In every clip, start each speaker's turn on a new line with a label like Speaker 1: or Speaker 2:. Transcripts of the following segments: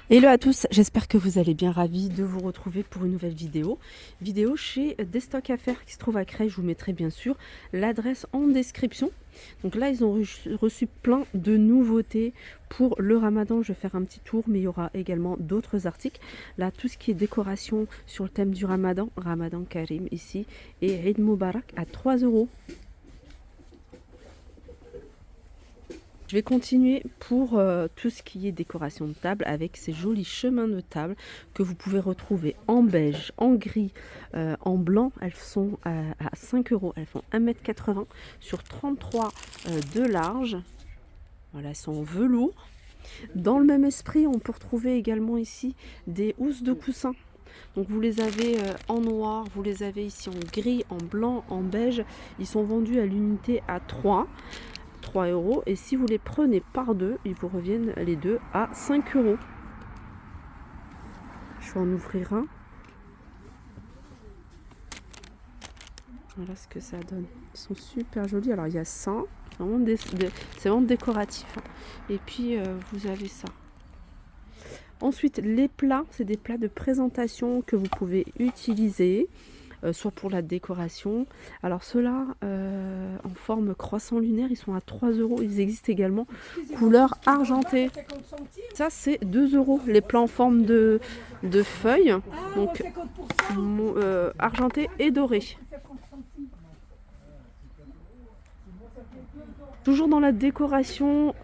Speaker 1: Hello à tous, j'espère que vous allez bien, ravi de vous retrouver pour une nouvelle vidéo chez Des Stocks à Faire qui se trouve à Creil. Je vous mettrai bien sûr l'adresse en description. Donc là ils ont reçu plein de nouveautés pour le Ramadan. Je vais faire un petit tour, mais il y aura également d'autres articles. Là tout ce qui est décoration sur le thème du Ramadan, Ramadan Karim ici, et Eid Mubarak à 3 €. Je vais continuer pour tout ce qui est décoration de table avec ces jolis chemins de table que vous pouvez retrouver en beige, en gris, en blanc. Elles sont à 5 €. Elles font 1,80 m sur 33 de large. Voilà, elles sont en velours. Dans le même esprit, on peut retrouver également ici des housses de coussins. Donc vous les avez en noir, vous les avez ici en gris, en blanc, en beige. Ils sont vendus à l'unité à 3 €, et si vous les prenez par deux, ils vous reviennent les deux à 5 €. Je vais en ouvrir un. Voilà ce que ça donne. Ils sont super jolis. Alors il y a ça, c'est vraiment décoratif. Et puis vous avez ça. Ensuite, les plats, c'est des plats de présentation que vous pouvez utiliser. Soit pour la décoration. Alors ceux-là, en forme croissant lunaire, ils sont à 3 €. Ils existent également couleur argentée. Ça, c'est 2 €. Les plats en forme de feuilles, donc argenté et doré. Toujours dans la décoration,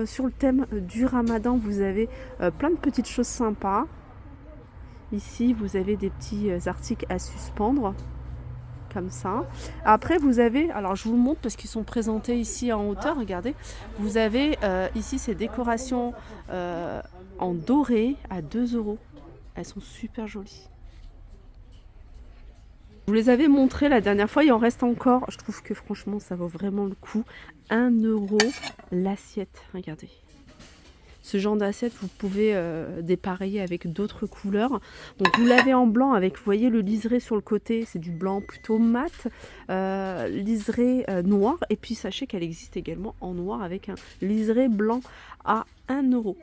Speaker 1: sur le thème du Ramadan, vous avez plein de petites choses sympas. Ici, vous avez des petits articles à suspendre. Comme ça. Après vous avez, alors je vous le montre parce qu'ils sont présentés ici en hauteur, regardez. Vous avez ici ces décorations en doré à 2 €. Elles sont super jolies. Je vous les avais montrées la dernière fois, il en reste encore. Je trouve que franchement ça vaut vraiment le coup. 1 € l'assiette, regardez. Ce genre d'assiette, vous pouvez dépareiller avec d'autres couleurs. Donc vous l'avez en blanc avec, vous voyez le liseré sur le côté, c'est du blanc plutôt mat, liseré noir. Et puis sachez qu'elle existe également en noir avec un liseré blanc à 1 €.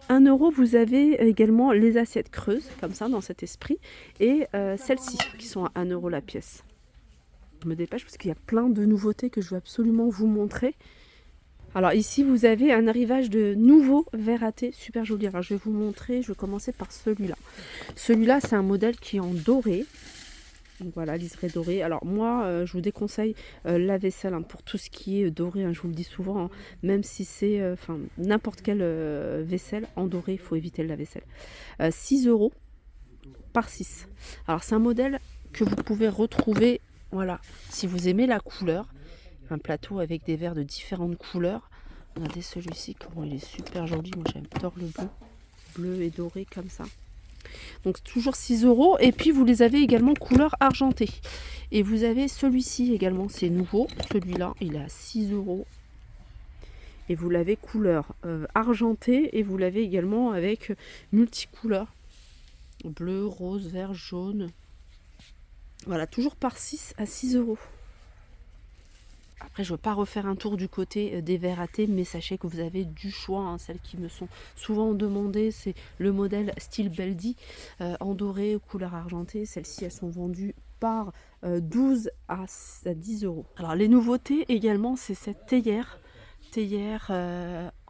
Speaker 1: 1 €, vous avez également les assiettes creuses, comme ça, dans cet esprit. Et celles-ci, qui sont à 1 € la pièce. Je me dépêche parce qu'il y a plein de nouveautés que je veux absolument vous montrer. Alors ici vous avez un arrivage de nouveaux verres à thé super joli. Alors je vais vous montrer, je vais commencer par celui-là. Celui-là c'est un modèle qui est en doré. Donc voilà, liseré doré. Alors moi je vous déconseille la vaisselle pour tout ce qui est doré, je vous le dis souvent, même si c'est n'importe quelle vaisselle en doré, il faut éviter la vaisselle. 6 € par 6. Alors c'est un modèle que vous pouvez retrouver, voilà, si vous aimez la couleur. Un plateau avec des verres de différentes couleurs. Regardez celui-ci, comment il est super joli. Moi j'adore le bleu et doré comme ça. Donc toujours 6 €. Et puis vous les avez également couleur argentée. Et vous avez celui-ci également, c'est nouveau. Celui-là, il est à 6 €. Et vous l'avez couleur argentée. Et vous l'avez également avec multicouleurs. Bleu, rose, vert, jaune. Voilà, toujours par 6 à 6 €. Après, je ne veux pas refaire un tour du côté des verres à thé, mais sachez que vous avez du choix. Celles qui me sont souvent demandées, c'est le modèle style Beldi, en doré, couleur argentée. Celles-ci, elles sont vendues par 12 à 10 €. Alors, les nouveautés également, c'est cette théière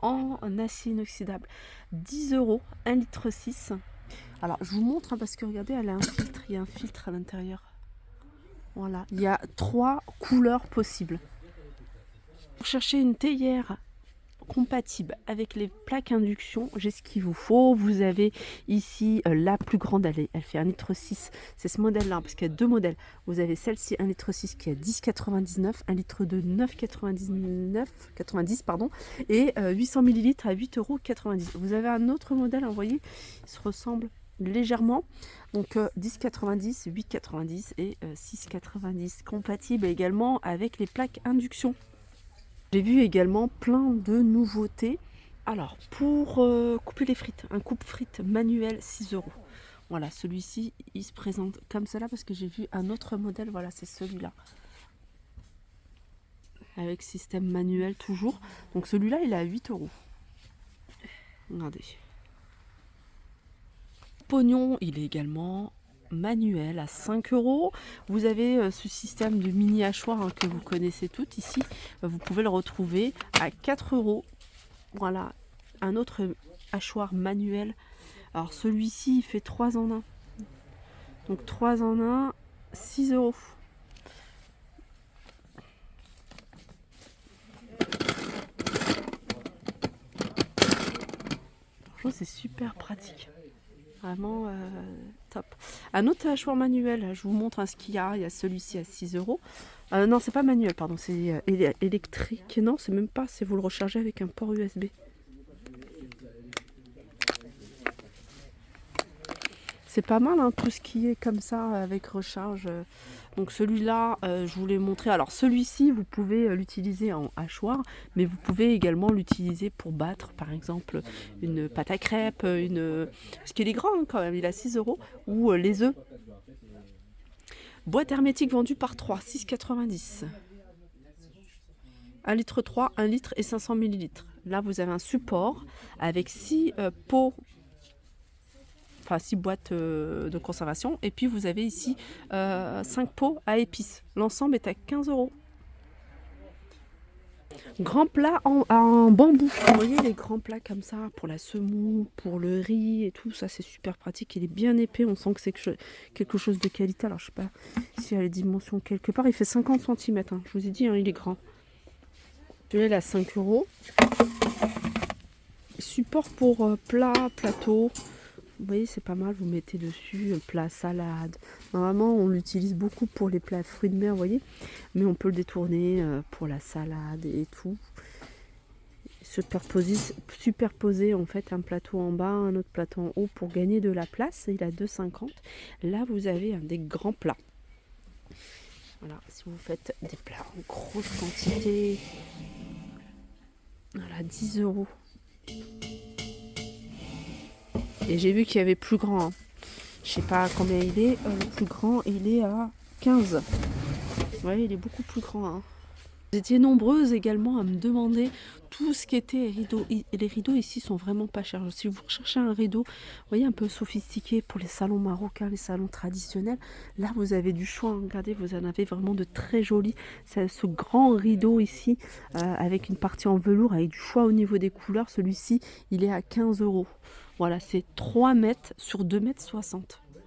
Speaker 1: en acier inoxydable. 10 €, 1,6 litre. Alors, je vous montre parce que regardez, elle a un filtre. Il y a un filtre à l'intérieur. Voilà, il y a 3 couleurs possibles. Pour chercher une théière compatible avec les plaques induction, j'ai ce qu'il vous faut. Vous avez ici la plus grande, elle fait 1,6 litre. C'est ce modèle-là, parce qu'il y a deux modèles. Vous avez celle-ci 1,6 litre qui est à 10,99 €, 1 litre de 9,90 pardon, et 800 ml à 8,90 €. Vous avez un autre modèle, vous voyez, il se ressemble légèrement, donc 10,90, 8,90 et 6,90, compatible également avec les plaques induction. J'ai vu également plein de nouveautés. Alors pour couper les frites, un coupe-frites manuel 6 €. Voilà, celui-ci il se présente comme cela parce que j'ai vu un autre modèle, voilà c'est celui-là. Avec système manuel toujours. Donc celui-là il est à 8 €. Regardez. pognon, il est également manuel à 5 €. Vous avez ce système de mini hachoir hein, que vous connaissez toutes ici. Vous pouvez le retrouver à 4 €. Voilà, un autre hachoir manuel. Alors celui-ci, il fait 3 en 1. Donc 3 en 1, 6 €. Franchement, c'est super pratique. Vraiment top. Un autre hachoir manuel, je vous montre hein, ce qu'il y a. Il y a celui-ci à 6 €. Non, c'est pas manuel, pardon, c'est électrique. Non, c'est même pas, c'est vous le rechargez avec un port USB. C'est pas mal hein, tout ce qui est comme ça avec recharge. Donc celui-là, je vous l'ai montré. Alors celui-ci, vous pouvez l'utiliser en hachoir, mais vous pouvez également l'utiliser pour battre, par exemple, une pâte à crêpes, parce qu'il est grand hein, quand même, il a 6 €, ou les œufs. Boîte hermétique vendue par 3, 6,90. 1 litre 3, 1 litre et 500 ml. Là, vous avez un support avec 6 pots. Enfin 6 boîtes de conservation. Et puis vous avez ici 5 pots à épices. L'ensemble est à 15 €. Grand plat en bambou. Vous voyez les grands plats comme ça pour la semoule, pour le riz et tout. Ça c'est super pratique. Il est bien épais. On sent que c'est quelque chose de qualité. Alors je sais pas s'il y a les dimensions quelque part. Il fait 50 cm. Hein. Je vous ai dit, hein, il est grand. Celui-là il est à 5 €. Support pour plat, plateau. Vous voyez, c'est pas mal, vous mettez dessus un plat salade. Normalement, on l'utilise beaucoup pour les plats fruits de mer, vous voyez. Mais on peut le détourner pour la salade et tout. Superposer en fait un plateau en bas, un autre plateau en haut pour gagner de la place. Il a 2,50 €. Là, vous avez des grands plats. Voilà, si vous faites des plats en grosse quantité. Voilà, 10 €. Et j'ai vu qu'il y avait plus grand. Hein. Je sais pas combien il est. Le plus grand, il est à 15. Ouais, il est beaucoup plus grand. Hein. Vous étiez nombreuses également à me demander tout ce qui était rideaux. Et les rideaux ici sont vraiment pas chers. Si vous recherchez un rideau, vous voyez, un peu sophistiqué pour les salons marocains, les salons traditionnels, là vous avez du choix. Hein. Regardez, vous en avez vraiment de très jolis. C'est ce grand rideau ici avec une partie en velours avec du choix au niveau des couleurs. Celui-ci, il est à 15 €. Voilà, c'est 3 mètres sur 2,60 m.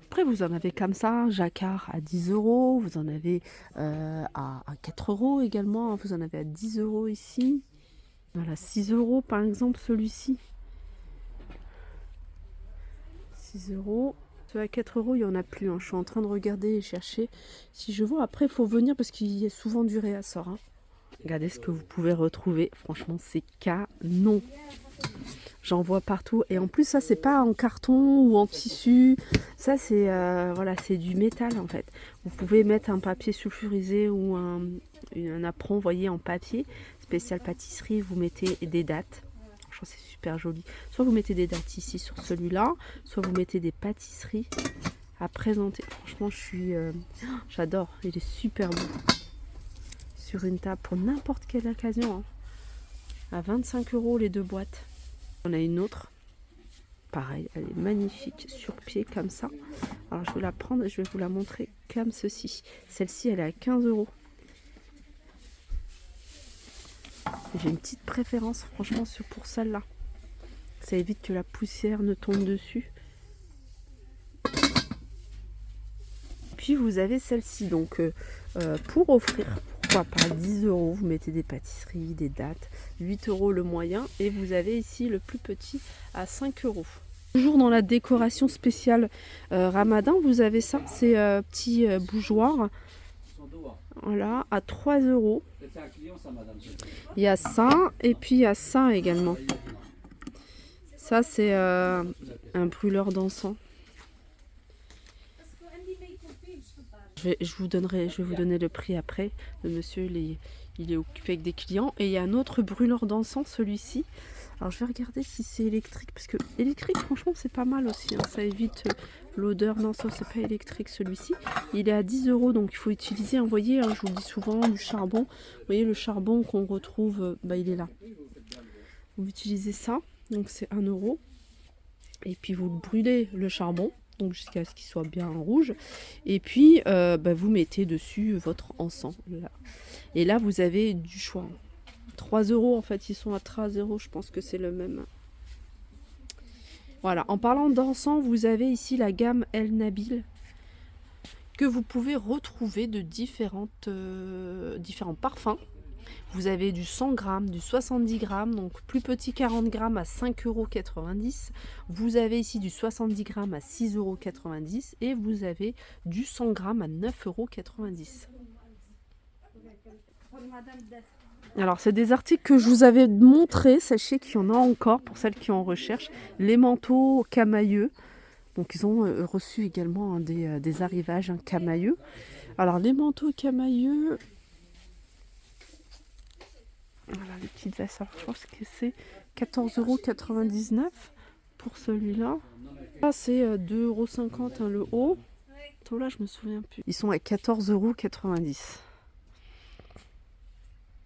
Speaker 1: Après, vous en avez comme ça, jacquard à 10 €. Vous en avez à 4 € également. Vous en avez à 10 € ici. Voilà, 6 € par exemple, celui-ci. 6 €. Ceux à 4 €, il n'y en a plus. Hein. Je suis en train de regarder et chercher. Si je vois, après, il faut venir parce qu'il y a souvent du réassort. Hein. Regardez ce que vous pouvez retrouver. Franchement, c'est canon. J'en vois partout. Et en plus, ça, c'est pas en carton ou en tissu. Ça, c'est voilà, c'est du métal, en fait. Vous pouvez mettre un papier sulfurisé ou un apron, vous voyez, en papier. Spécial pâtisserie, vous mettez des dates. Franchement, c'est super joli. Soit vous mettez des dates ici sur celui-là, soit vous mettez des pâtisseries à présenter. Franchement, j'adore. Il est super beau. Sur une table pour n'importe quelle occasion. Hein. À 25 € les 2 boîtes. On a une autre. Pareil, elle est magnifique sur pied comme ça. Alors je vais la prendre et je vais vous la montrer comme ceci. Celle-ci, elle est à 15 €. J'ai une petite préférence franchement pour celle-là. Ça évite que la poussière ne tombe dessus. Puis vous avez celle-ci donc pour offrir. Pourquoi pas 10 €, vous mettez des pâtisseries, des dattes, 8 € le moyen et vous avez ici le plus petit à 5 €. Toujours dans la décoration spéciale Ramadan, vous avez ça, ces petits bougeoirs. Voilà, à 3 €. Il y a ça et puis il y a ça également. Ça c'est un brûleur d'encens. Je vais vous donner le prix après. Le monsieur, il est occupé avec des clients. Et il y a un autre brûleur d'encens, celui-ci. Alors, je vais regarder si c'est électrique. Parce que électrique, franchement, c'est pas mal aussi. Hein. Ça évite l'odeur. Non, ça, c'est pas électrique, celui-ci. Il est à 10 €. Donc, il faut utiliser, vous voyez, hein, je vous le dis souvent, du charbon. Vous voyez, le charbon qu'on retrouve, il est là. Vous utilisez ça. Donc, c'est 1 €. Et puis vous brûlez le charbon, donc jusqu'à ce qu'il soit bien rouge. Et puis vous mettez dessus votre encens. Là. Et là vous avez du choix. 3 € en fait, ils sont à 3 €, je pense que c'est le même. Voilà, en parlant d'encens, vous avez ici la gamme El Nabil que vous pouvez retrouver de différents parfums. Vous avez du 100 grammes, du 70 grammes, donc plus petit 40 grammes à 5,90 €. Vous avez ici du 70 grammes à 6,90 € et vous avez du 100 grammes à 9,90 €. Alors, c'est des articles que je vous avais montrés. Sachez qu'il y en a encore pour celles qui en recherchent. Les manteaux camailleux. Donc, ils ont reçu également des arrivages camailleux. Alors, les manteaux camailleux. Voilà, les petites vestes. Alors, je pense que c'est 14,99 € pour celui-là. Là, c'est 2,50 € le haut. Là, je me souviens plus. Ils sont à 14,90 €.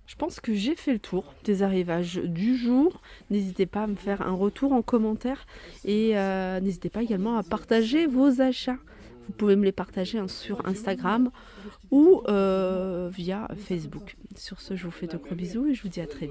Speaker 1: Je pense que j'ai fait le tour des arrivages du jour. N'hésitez pas à me faire un retour en commentaire et n'hésitez pas également à partager vos achats. Vous pouvez me les partager sur Instagram ou via Facebook. Sur ce, je vous fais de gros bisous et je vous dis à très vite.